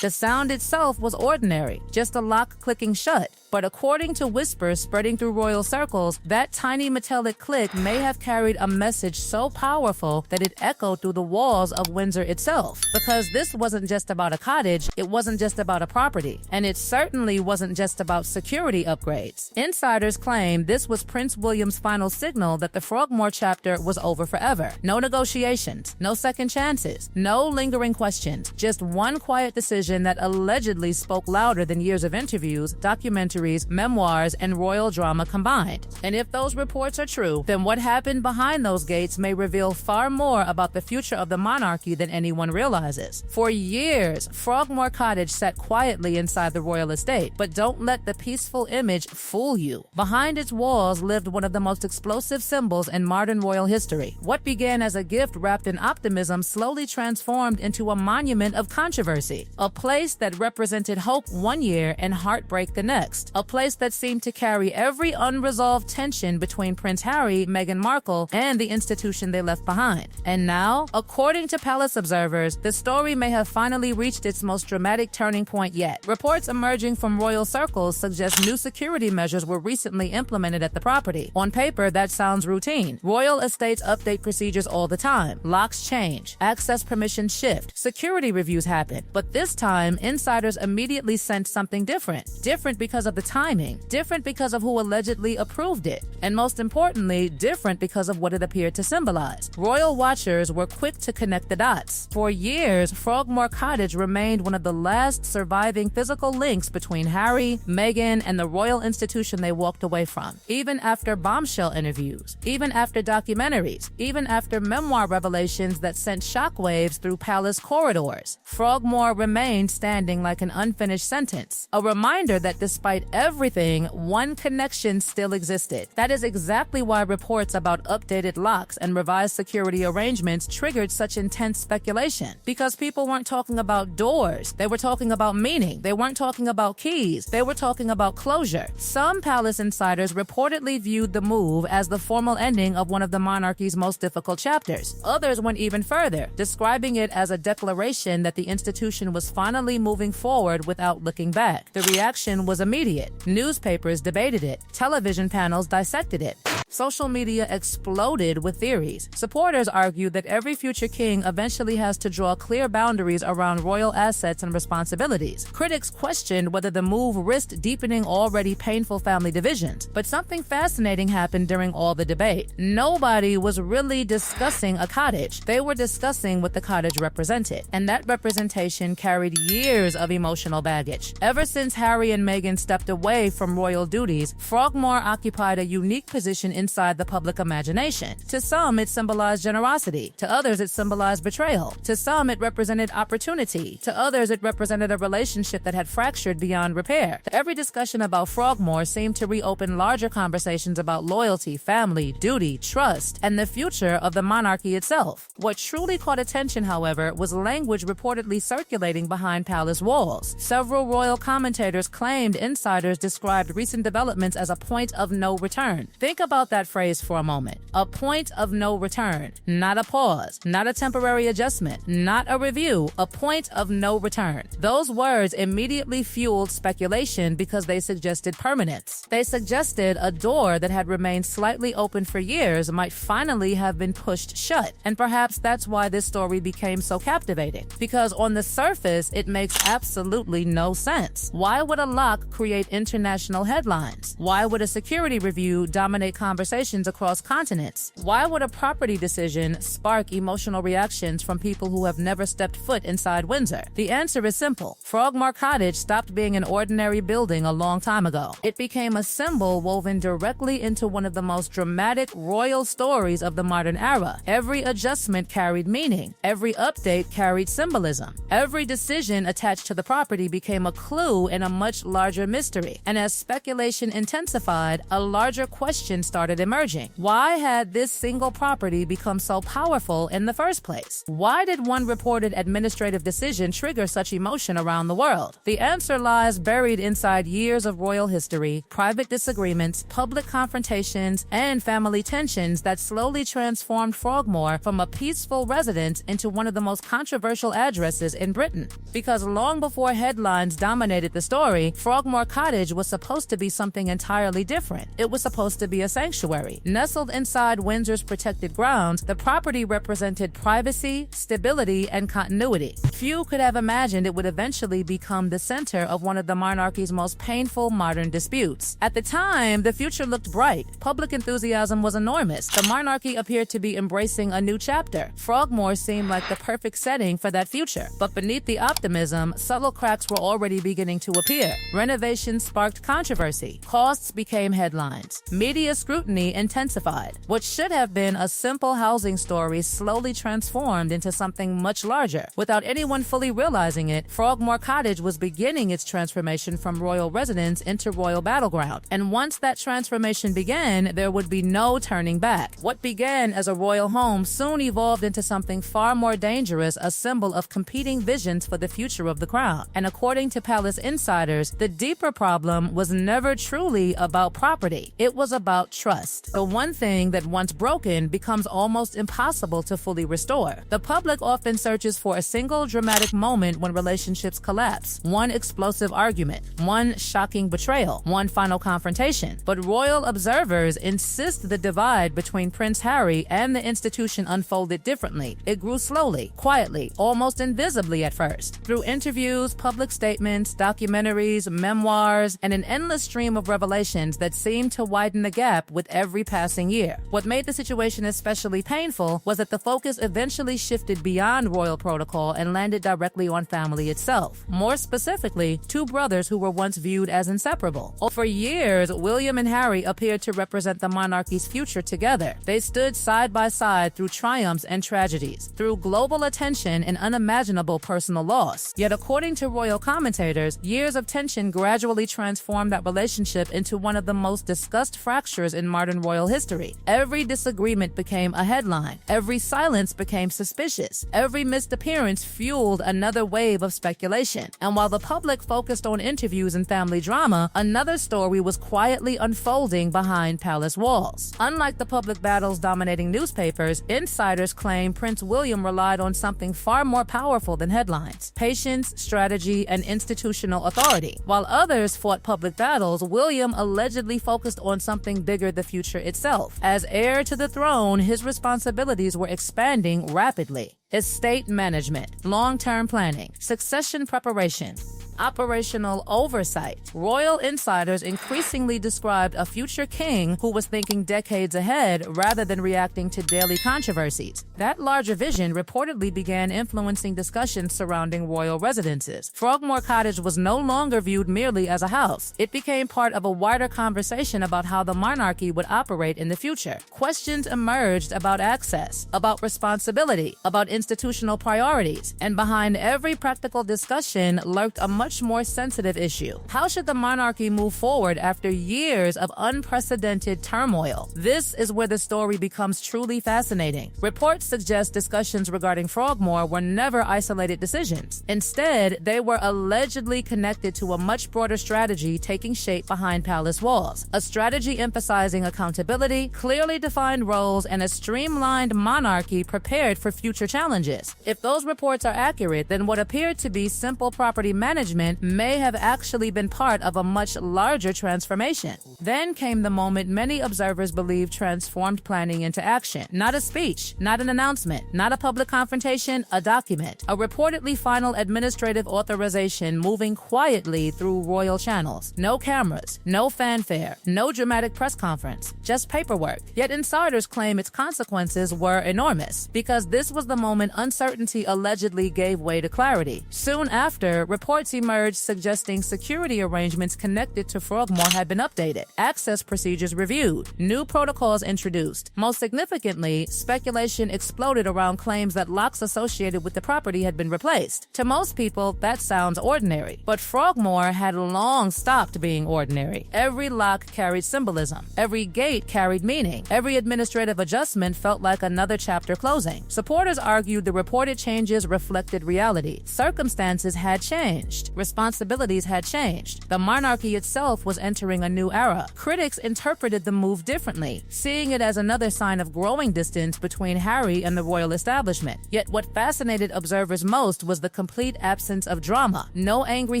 The sound itself was ordinary, just a lock clicking shut. But according to whispers spreading through royal circles, that tiny metallic click may have carried a message so powerful that it echoed through the walls of Windsor itself. Because this wasn't just about a cottage, it wasn't just about a property, and it certainly wasn't just about security upgrades. Insiders claim this was Prince William's final signal that the Frogmore chapter was over forever. No negotiations, no second chances, no lingering questions, just one quiet decision that allegedly spoke louder than years of interviews, documentaries, memoirs, and royal drama combined. And if those reports are true, then what happened behind those gates may reveal far more about the future of the monarchy than anyone realizes. For years, Frogmore Cottage sat quietly inside the royal estate, but don't let the peaceful image fool you. Behind its walls lived one of the most explosive symbols in modern royal history. What began as a gift wrapped in optimism slowly transformed into a monument of controversy, a place that represented hope one year and heartbreak the next. A place that seemed to carry every unresolved tension between Prince Harry, Meghan Markle, and the institution they left behind. And now, according to palace observers, the story may have finally reached its most dramatic turning point yet. Reports emerging from royal circles suggest new security measures were recently implemented at the property. On paper, that sounds routine. Royal estates update procedures all the time. Locks change. Access permissions shift. Security reviews happen. But this time, insiders immediately sensed something different. Different because of the timing, different because of who allegedly approved it, and most importantly, different because of what it appeared to symbolize. Royal watchers were quick to connect the dots. For years, Frogmore Cottage remained one of the last surviving physical links between Harry, Meghan, and the royal institution they walked away from. Even after bombshell interviews, even after documentaries, even after memoir revelations that sent shockwaves through palace corridors, Frogmore remained standing like an unfinished sentence, a reminder that despite everything, one connection still existed. That is exactly why reports about updated locks and revised security arrangements triggered such intense speculation. Because people weren't talking about doors, they were talking about meaning. They weren't talking about keys, they were talking about closure. Some palace insiders reportedly viewed the move as the formal ending of one of the monarchy's most difficult chapters. Others went even further, describing it as a declaration that the institution was finally moving forward without looking back. The reaction was immediate. Newspapers debated it. Television panels dissected it. Social media exploded with theories. Supporters argued that every future king eventually has to draw clear boundaries around royal assets and responsibilities. Critics questioned whether the move risked deepening already painful family divisions. But something fascinating happened during all the debate. Nobody was really discussing a cottage. They were discussing what the cottage represented. And that representation carried years of emotional baggage. Ever since Harry and Meghan stepped away from royal duties, Frogmore occupied a unique position inside the public imagination. To some, it symbolized generosity. To others, it symbolized betrayal. To some, it represented opportunity. To others, it represented a relationship that had fractured beyond repair. Every discussion about Frogmore seemed to reopen larger conversations about loyalty, family, duty, trust, and the future of the monarchy itself. What truly caught attention, however, was language reportedly circulating behind palace walls. Several royal commentators claimed insiders described recent developments as a point of no return. Think about that phrase for a moment. A point of no return. Not a pause, not a temporary adjustment, not a review, a point of no return. Those words immediately fueled speculation because they suggested permanence. They suggested a door that had remained slightly open for years might finally have been pushed shut. And perhaps that's why this story became so captivating. Because on the surface, it makes absolutely no sense. Why would a lock create international headlines? Why would a security review dominate conversations across continents? Why would a property decision spark emotional reactions from people who have never stepped foot inside Windsor? The answer is simple. Frogmore Cottage stopped being an ordinary building a long time ago. It became a symbol woven directly into one of the most dramatic royal stories of the modern era. Every adjustment carried meaning. Every update carried symbolism. Every decision attached to the property became a clue in a much larger mystery. And as speculation intensified, a larger question started emerging. Why had this single property become so powerful in the first place? Why did one reported administrative decision trigger such emotion around the world? The answer lies buried inside years of royal history, private disagreements, public confrontations, and family tensions that slowly transformed Frogmore from a peaceful residence into one of the most controversial addresses in Britain. Because long before headlines dominated the story, Frogmore Cottage was supposed to be something entirely different. It was supposed to be a sanctuary. Nestled inside Windsor's protected grounds, the property represented privacy, stability, and continuity. Few could have imagined it would eventually become the center of one of the monarchy's most painful modern disputes. At the time, the future looked bright. Public enthusiasm was enormous. The monarchy appeared to be embracing a new chapter. Frogmore seemed like the perfect setting for that future. But beneath the optimism, subtle cracks were already beginning to appear. Renovations sparked controversy. Costs became headlines. Media scrutiny intensified. What should have been a simple housing story slowly transformed into something much larger. Without anyone fully realizing it, Frogmore Cottage was beginning its transformation from royal residence into royal battleground. And once that transformation began, there would be no turning back. What began as a royal home soon evolved into something far more dangerous, a symbol of competing visions for the future of the crown. And according to palace insiders, the deeper problem was never truly about property. It was about trust. The one thing that once broken becomes almost impossible to fully restore. The public often searches for a single dramatic moment when relationships collapse. One explosive argument, one shocking betrayal, one final confrontation. But royal observers insist the divide between Prince Harry and the institution unfolded differently. It grew slowly, quietly, almost invisibly at first. Through interviews, public statements, documentaries, memoirs, and an endless stream of revelations that seemed to widen the gap with every passing year. What made the situation especially painful was that the focus eventually shifted beyond royal protocol and landed directly on family itself. More specifically, two brothers who were once viewed as inseparable. For years, William and Harry appeared to represent the monarchy's future together. They stood side by side through triumphs and tragedies, through global attention and unimaginable personal loss. Yet according to royal commentators, years of tension gradually transformed that relationship into one of the most discussed fractures in modern royal history. Every disagreement became a headline. Every silence became suspicious. Every missed appearance fueled another wave of speculation. And while the public focused on interviews and family drama, another story was quietly unfolding behind palace walls. Unlike the public battles dominating newspapers, insiders claim Prince William relied on something far more powerful than headlines: patience, strategy, and institutional authority. While others fought public battles, William allegedly focused on something bigger: the future itself. As heir to the throne, his responsibilities were expanding rapidly. Estate management, long-term planning, succession preparation, operational oversight. Royal insiders increasingly described a future king who was thinking decades ahead rather than reacting to daily controversies. That larger vision reportedly began influencing discussions surrounding royal residences. Frogmore Cottage was no longer viewed merely as a house. It became part of a wider conversation about how the monarchy would operate in the future. Questions emerged about access, about responsibility, about institutional priorities, and behind every practical discussion lurked a much more sensitive issue. How should the monarchy move forward after years of unprecedented turmoil? This is where the story becomes truly fascinating. Reports suggest discussions regarding Frogmore were never isolated decisions. Instead, they were allegedly connected to a much broader strategy taking shape behind palace walls. A strategy emphasizing accountability, clearly defined roles, and a streamlined monarchy prepared for future challenges. If those reports are accurate, then what appeared to be simple property management may have actually been part of a much larger transformation. Then came the moment many observers believe transformed planning into action. Not a speech, not an announcement, not a public confrontation, a document. A reportedly final administrative authorization moving quietly through royal channels. No cameras, no fanfare, no dramatic press conference, just paperwork. Yet insiders claim its consequences were enormous, because this was the moment uncertainty allegedly gave way to clarity. Soon after, reports emerged suggesting security arrangements connected to Frogmore had been updated, access procedures reviewed, new protocols introduced. Most significantly, speculation exploded around claims that locks associated with the property had been replaced. To most people, that sounds ordinary, but Frogmore had long stopped being ordinary. Every lock carried symbolism. Every gate carried meaning. Every administrative adjustment felt like another chapter closing. Supporters argued the reported changes reflected reality. Circumstances had changed. Responsibilities had changed. The monarchy itself was entering a new era. Critics interpreted the move differently, seeing it as another sign of growing distance between Harry and the royal establishment. Yet what fascinated observers most was the complete absence of drama. No angry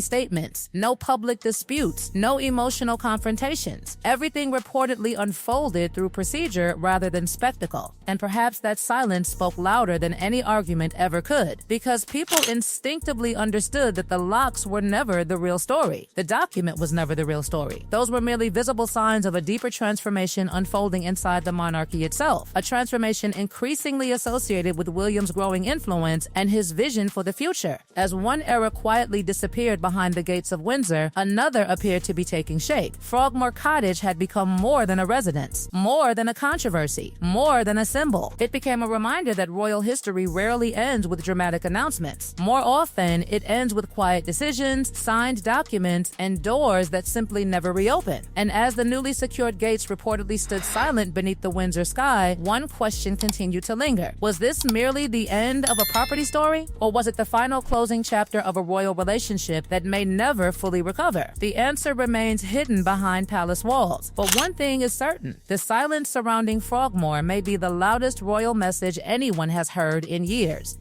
statements, no public disputes, no emotional confrontations. Everything reportedly unfolded through procedure rather than spectacle. And perhaps that silence spoke louder than any argument ever could, because people instinctively understood that the locks were never the real story. The document was never the real story. Those were merely visible signs of a deeper transformation unfolding inside the monarchy itself, a transformation increasingly associated with William's growing influence and his vision for the future. As one era quietly disappeared behind the gates of Windsor, another appeared to be taking shape. Frogmore Cottage had become more than a residence, more than a controversy, more than a symbol. It became a reminder that royal history rarely ends with dramatic announcements. More often, it ends with quiet decisions, signed documents, and doors that simply never reopen. And as the newly secured gates reportedly stood silent beneath the Windsor sky, one question continued to linger. Was this merely the end of a property story? Or was it the final closing chapter of a royal relationship that may never fully recover? The answer remains hidden behind palace walls. But one thing is certain: the silence surrounding Frogmore may be the loudest royal message anyone has heard in years.